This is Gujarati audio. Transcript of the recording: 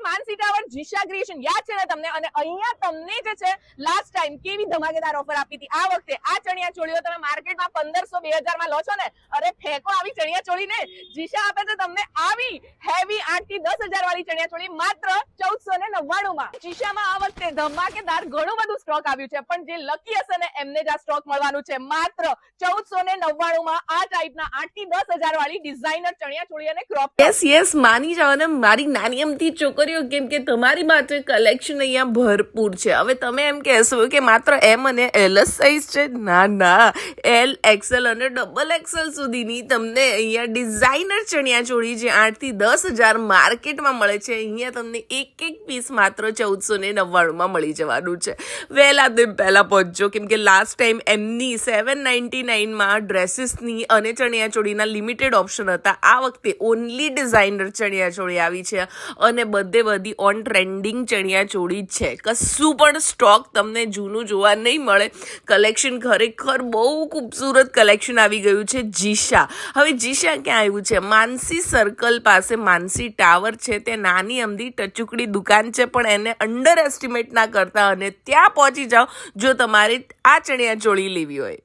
ફોર માનસી ટાવર જીશા ક્રિએશન યાદ છે ને તમને? અને અહીંયા તમને જે છે લાસ્ટ ટાઈમ કેવી ધમાકેદાર ઓફર આપી હતી. આ વખતે આ ચણિયા ચોળીઓ તમે માર્કેટમાં 1500-2000 માં લો છો ને, અરે ફેંકો આવી ચણિયા ચોળી ને. જીશા આપે છે તમને આવી હેવી 8 થી 10,000 વાળી ચણિયા ચોળી માત્ર 1499 માં. જીશામાં આ વખતે ધમાકેદાર ઘણું બધું સ્ટોક આવ્યું છે, પણ જે લકી હશે ને એમને જ આ સ્ટોક મળવાનું છે માત્ર 1499 માં. આ ટાઈપના 8 થી 10,000 વાળી ડિઝાઇનર ચણિયા ચોળી અને ક્રોપ. યસ માની જાઓ ને મારી નાની અમથી છોકરીઓ, કેમ કે તમારી માટે કલેક્શન અહીંયા ભરપૂર છે. હવે તમે એમ કહેશો કે માત્ર એમ અને એલ જ સાઇઝ છે. ના, એલ, એક્સેલ અને ડબલ એક્સેલ સુધીની તમને અહીંયા ડિઝાઇનર ચણિયા ચોળી જે 8 થી 10,000 માર્કેટમાં મળે છે, અહીંયા તમને એક પીસ માત્ર 1499 માં મળી જવાનું છે. વહેલા દિન પહેલા પહોંચજો, કેમ કે લાસ્ટ ટાઈમ એમની 799 માં ડ્રેસીસની અને ચણિયા ચોળીના લિમિટેડ ઓપ્શન હતા. આ વખતે ઓનલી ડિઝાઇનર ચણિયા ચોળી આવી છે અને બધી ઓન ટ્રેન્ડિંગ ચણિયા ચોળી છે. કશું પણ સ્ટોક તમને જૂનું જોવા નહીં મળે. કલેક્શન ખરેખર બહુ ખૂબસૂરત કલેક્શન આવી ગયું છે જીશા. હવે જીશા ક્યાં આવ્યું છે? માનસી સર્કલ પાસે માનસી ટાવર છે. તે નાની અમથી ટચુકડી દુકાન છે, પણ એને અંડર એસ્ટિમેટ ના કરતા અને ત્યાં પહોંચી જાઓ જો તમારે આ ચણિયા ચોળી લેવી હોય.